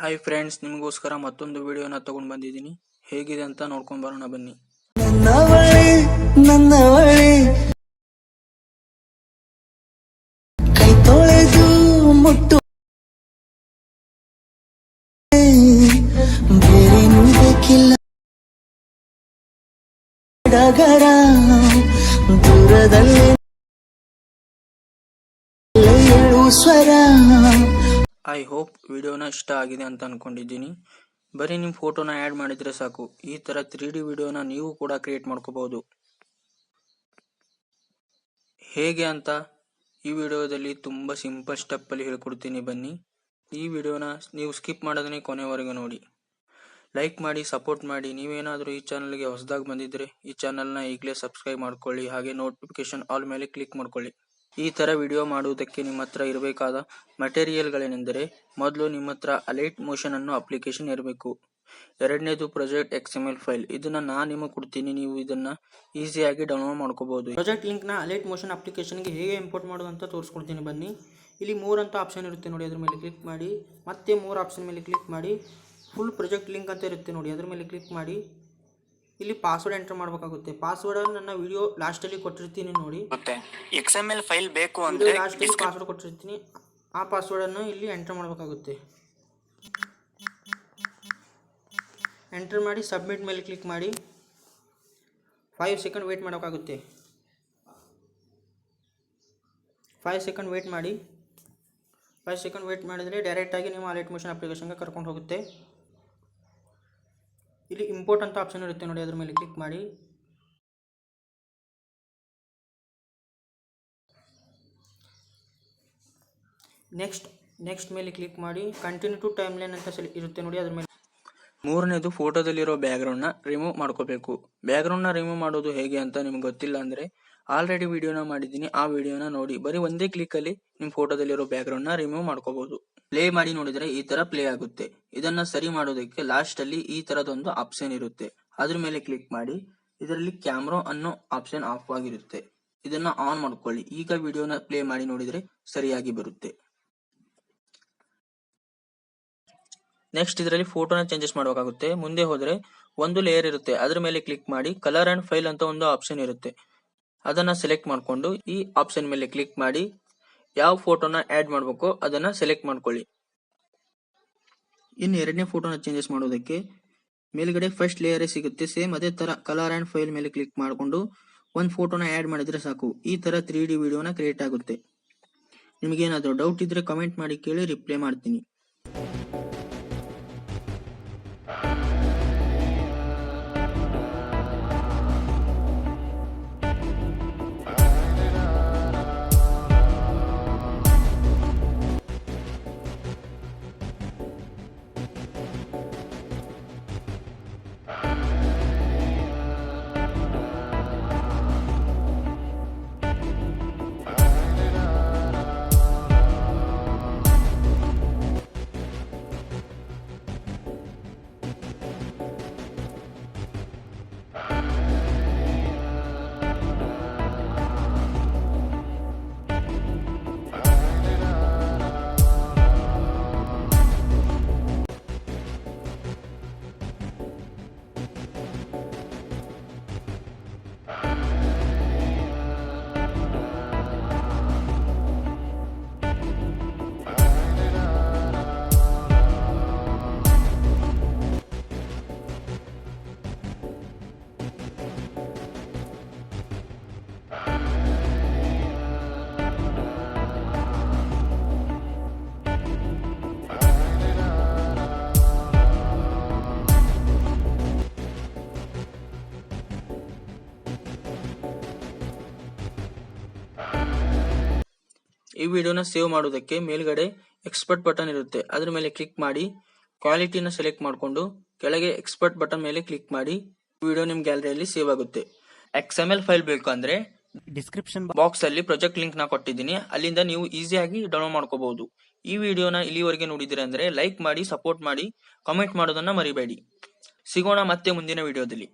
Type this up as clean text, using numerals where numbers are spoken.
Hi friends, ನಿಮಗೋಸ್ಕರ ಮತ್ತೊಂದು ವಿಡಿಯೋನ ತಗೊಂಡು ಬಂದಿದ್ದೀನಿ. ಹೇಗಿದೆ ಅಂತ ನೋಡ್ಕೊಂಡು ಬರೋಣ ಬನ್ನಿ. ನನ್ನವಳೆ ಕೈ ತೊಳೆದು ಮುಟ್ಟು ಬೇರೇನು ಬೇಕಿಲ್ಲ. ಡಗರ ದೂರದಲ್ಲಿ ಏಳು ಸ್ವರ. ಐ ಹೋಪ್ ವಿಡಿಯೋನ ಇಷ್ಟ ಆಗಿದೆ ಅಂತ ಅನ್ಕೊಂಡಿದ್ದೀನಿ. ಬರೀ ನಿಮ್ಮ ಫೋಟೋನ ಆ್ಯಡ್ ಮಾಡಿದ್ರೆ ಸಾಕು. ಈ ಥರ 3D ವಿಡಿಯೋನ ನೀವು ಕೂಡ ಕ್ರಿಯೇಟ್ ಮಾಡ್ಕೋಬಹುದು. ಹೇಗೆ ಅಂತ ಈ ವಿಡಿಯೋದಲ್ಲಿ ತುಂಬ ಸಿಂಪಲ್ ಸ್ಟೆಪ್ಪಲ್ಲಿ ಹೇಳ್ಕೊಡ್ತೀನಿ ಬನ್ನಿ. ಈ ವಿಡಿಯೋನ ನೀವು ಸ್ಕಿಪ್ ಮಾಡೋದನ್ನೇ ಕೊನೆವರೆಗೂ ನೋಡಿ. ಲೈಕ್ ಮಾಡಿ, ಸಪೋರ್ಟ್ ಮಾಡಿ. ನೀವೇನಾದರೂ ಈ ಚಾನಲ್ಗೆ ಹೊಸದಾಗಿ ಬಂದಿದ್ರೆ ಈ ಚಾನಲ್ನ ಈಗಲೇ ಸಬ್ಸ್ಕ್ರೈಬ್ ಮಾಡ್ಕೊಳ್ಳಿ. ಹಾಗೆ ನೋಟಿಫಿಕೇಶನ್ ಆಲ್ ಮೇಲೆ ಕ್ಲಿಕ್ ಮಾಡ್ಕೊಳ್ಳಿ. ಈ ಥರ ವಿಡಿಯೋ ಮಾಡುವುದಕ್ಕೆ ನಿಮ್ಮ ಹತ್ರ ಇರಬೇಕಾದ ಮೆಟೀರಿಯಲ್ಗಳೇನೆಂದರೆ, ಮೊದಲು ನಿಮ್ಮ ಹತ್ರ ಅಲೈಟ್ ಮೋಷನ್ ಅನ್ನೋ ಅಪ್ಲಿಕೇಶನ್ ಇರಬೇಕು. ಎರಡನೇದು ಪ್ರಾಜೆಕ್ಟ್ XML ಫೈಲ್. ಇದನ್ನ ನಾನು ನಿಮಗೆ ಕೊಡ್ತೀನಿ, ನೀವು ಇದನ್ನ ಈಸಿಯಾಗಿ ಡೌನ್ಲೋಡ್ ಮಾಡ್ಕೋಬಹುದು. ಪ್ರಾಜೆಕ್ಟ್ ಲಿಂಕ್ನ ಅಲೈಟ್ ಮೋಷನ್ ಅಪ್ಲಿಕೇಶನ್ಗೆ ಹೇಗೆ ಇಂಪೋರ್ಟ್ ಮಾಡೋದು ಅಂತ ತೋರಿಸ್ಕೊಡ್ತೀನಿ ಬನ್ನಿ. ಇಲ್ಲಿ 3 ಅಂತ ಆಪ್ಷನ್ ಇರುತ್ತೆ ನೋಡಿ, ಅದ್ರ ಮೇಲೆ ಕ್ಲಿಕ್ ಮಾಡಿ. ಮತ್ತೆ 3 ಆಪ್ಷನ್ ಮೇಲೆ ಕ್ಲಿಕ್ ಮಾಡಿ. ಫುಲ್ ಪ್ರಾಜೆಕ್ಟ್ ಲಿಂಕ್ ಅಂತ ಇರುತ್ತೆ ನೋಡಿ, ಅದ್ರ ಮೇಲೆ ಕ್ಲಿಕ್ ಮಾಡಿ. ಇಲ್ಲಿ ಪಾಸ್ವರ್ಡ್ ಎಂಟರ್ ಮಾಡಬೇಕಾಗುತ್ತೆ. ಪಾಸ್ವರ್ಡ್ ನನ್ನ ವಿಡಿಯೋ ಲಾಸ್ಟಲ್ಲಿ ಕೊಟ್ಟಿರ್ತೀನಿ ನೋಡಿ. XML ಫೈಲ್ ಬೇಕು ಅಂದ್ರೆ ಲಾಸ್ಟಲ್ಲಿ ಪಾಸ್ವರ್ಡ್ ಕೊಟ್ಟಿರ್ತೀನಿ. ಆ ಪಾಸ್ವರ್ಡನ್ನು ಇಲ್ಲಿ ಎಂಟರ್ ಮಾಡಬೇಕಾಗುತ್ತೆ. ಎಂಟರ್ ಮಾಡಿ ಸಬ್ಮಿಟ್ ಮೇಲೆ ಕ್ಲಿಕ್ ಮಾಡಿ. 5 ಸೆಕೆಂಡ್ ವೇಟ್ ಮಾಡೋಕ್ಕಾಗುತ್ತೆ. 5 ಸೆಕೆಂಡ್ ವೇಟ್ ಮಾಡಿ. 5 ಸೆಕೆಂಡ್ ವೇಟ್ ಮಾಡಿದರೆ ಡೈರೆಕ್ಟಾಗಿ ನಿಮ್ಮ ಅಲೈಟ್ ಮೋಷನ್ ಅಪ್ಲಿಕೇಶನ್ಗೆ ಕರ್ಕೊಂಡು ಹೋಗುತ್ತೆ. ಇಲ್ಲಿ ಇಂಪೋರ್ಟ್ ಅಂತ ಆಪ್ಷನ್ ಇರುತ್ತೆ ನೋಡಿ, ಅದ್ರ ಮೇಲೆ ಕ್ಲಿಕ್ ಮಾಡಿ. ನೆಕ್ಸ್ಟ್ ಮೇಲೆ ಕ್ಲಿಕ್ ಮಾಡಿ. ಕಂಟಿನ್ಯೂ ಟು ಟೈಮ್ ಲೈನ್ ಅಂತ ಇರುತ್ತೆ ನೋಡಿ, ಅದ್ರ ಮೇಲೆ. ಮೂರನೇದು ಫೋಟೋದಲ್ಲಿರೋ ಬ್ಯಾಕ್ಗ್ರೌಂಡ್ನ ರಿಮೂವ್ ಮಾಡ್ಕೋಬೇಕು. ಬ್ಯಾಕ್ಗ್ರೌಂಡ್ನ ರಿಮೂವ್ ಮಾಡೋದು ಹೇಗೆ ಅಂತ ನಿಮ್ಗೆ ಗೊತ್ತಿಲ್ಲ ಅಂದರೆ ಆಲ್ರೆಡಿ ವಿಡಿಯೋನ ಮಾಡಿದ್ದೀನಿ, ಆ ವಿಡಿಯೋನ ನೋಡಿ. ಬರೀ ಒಂದೇ ಕ್ಲಿಕ್ಕಲ್ಲಿ ನಿಮ್ಮ ಫೋಟೋದಲ್ಲಿರೋ ಬ್ಯಾಕ್ಗ್ರೌಂಡ್ನ ರಿಮೂವ್ ಮಾಡ್ಕೋಬಹುದು. ಪ್ಲೇ ಮಾಡಿ ನೋಡಿದ್ರೆ ಈ ತರ ಪ್ಲೇ ಆಗುತ್ತೆ. ಇದನ್ನ ಸರಿ ಮಾಡೋದಕ್ಕೆ ಲಾಸ್ಟ್ ಅಲ್ಲಿ ಈ ತರದೊಂದು ಆಪ್ಷನ್ ಇರುತ್ತೆ, ಅದ್ರ ಮೇಲೆ ಕ್ಲಿಕ್ ಮಾಡಿ. ಇದರಲ್ಲಿ ಕ್ಯಾಮ್ರಾ ಅನ್ನೋ ಆಪ್ಷನ್ ಆಫ್ ಆಗಿರುತ್ತೆ, ಇದನ್ನ ಆನ್ ಮಾಡ್ಕೊಳ್ಳಿ. ಈಗ ವಿಡಿಯೋನ ಪ್ಲೇ ಮಾಡಿ ನೋಡಿದ್ರೆ ಸರಿಯಾಗಿ ಬರುತ್ತೆ. ನೆಕ್ಸ್ಟ್ ಇದರಲ್ಲಿ ಫೋಟೋನ ಚೇಂಜಸ್ ಮಾಡಬೇಕಾಗುತ್ತೆ. ಮುಂದೆ ಹೋದ್ರೆ ಒಂದು ಲೇಯರ್ ಇರುತ್ತೆ, ಅದ್ರ ಮೇಲೆ ಕ್ಲಿಕ್ ಮಾಡಿ. ಕಲರ್ ಅಂಡ್ ಫೈಲ್ ಅಂತ ಒಂದು ಆಪ್ಷನ್ ಇರುತ್ತೆ, ಅದನ್ನ ಸೆಲೆಕ್ಟ್ ಮಾಡ್ಕೊಂಡು ಈ ಆಪ್ಷನ್ ಮೇಲೆ ಕ್ಲಿಕ್ ಮಾಡಿ. ಯಾವ ಫೋಟೋನ ಆಡ್ ಮಾಡಬೇಕು ಅದನ್ನ ಸೆಲೆಕ್ಟ್ ಮಾಡ್ಕೊಳ್ಳಿ. ಇನ್ನು ಎರಡನೇ ಫೋಟೋನ ಚೇಂಜಸ್ ಮಾಡೋದಕ್ಕೆ ಮೇಲ್ಗಡೆ ಫಸ್ಟ್ ಲೇಯರ್ ಸಿಗುತ್ತೆ, ಸೇಮ್ ಅದೇ ತರ ಕಲರ್ ಅಂಡ್ ಫೈಲ್ ಮೇಲೆ ಕ್ಲಿಕ್ ಮಾಡಿಕೊಂಡು ಒಂದು ಫೋಟೋನ ಆಡ್ ಮಾಡಿದ್ರೆ ಸಾಕು. ಈ ತರ 3D ವಿಡಿಯೋನ ಕ್ರಿಯೇಟ್ ಆಗುತ್ತೆ. ನಿಮಗೇನಾದ್ರೂ ಡೌಟ್ ಇದ್ರೆ ಕಮೆಂಟ್ ಮಾಡಿ ಕೇಳಿ, ರಿಪ್ಲೈ ಮಾಡ್ತೀನಿ. ಈ ವಿಡಿಯೋನ ಸೇವ್ ಮಾಡೋದಕ್ಕೆ ಮೇಲ್ಗಡೆ ಎಕ್ಸ್ಪರ್ಟ್ ಬಟನ್ ಇರುತ್ತೆ, ಅದ್ರ ಮೇಲೆ ಕ್ಲಿಕ್ ಮಾಡಿ. ಕ್ವಾಲಿಟಿನ ಸೆಲೆಕ್ಟ್ ಮಾಡಿಕೊಂಡು ಕೆಳಗೆ ಎಕ್ಸ್ಪರ್ಟ್ ಬಟನ್ ಮೇಲೆ ಕ್ಲಿಕ್ ಮಾಡಿ. ವಿಡಿಯೋ ನಿಮ್ ಗ್ಯಾಲರಿಯಲ್ಲಿ ಸೇವ್ ಆಗುತ್ತೆ. XML ಫೈಲ್ ಬೇಕು ಅಂದ್ರೆ ಡಿಸ್ಕ್ರಿಪ್ಷನ್ ಬಾಕ್ಸ್ ಅಲ್ಲಿ ಪ್ರಾಜೆಕ್ಟ್ ಲಿಂಕ್ ನ ಕೊಟ್ಟಿದ್ದೀನಿ, ಅಲ್ಲಿಂದ ನೀವು ಈಸಿಯಾಗಿ ಡೌನ್ಲೋಡ್ ಮಾಡ್ಕೋಬಹುದು. ಈ ವಿಡಿಯೋನ ಇಲ್ಲಿವರೆಗೆ ನೋಡಿದ್ರೆ ಅಂದ್ರೆ ಲೈಕ್ ಮಾಡಿ, ಸಪೋರ್ಟ್ ಮಾಡಿ, ಕಾಮೆಂಟ್ ಮಾಡೋದನ್ನ ಮರಿಬೇಡಿ. ಸಿಗೋಣ ಮತ್ತೆ ಮುಂದಿನ ವಿಡಿಯೋದಲ್ಲಿ.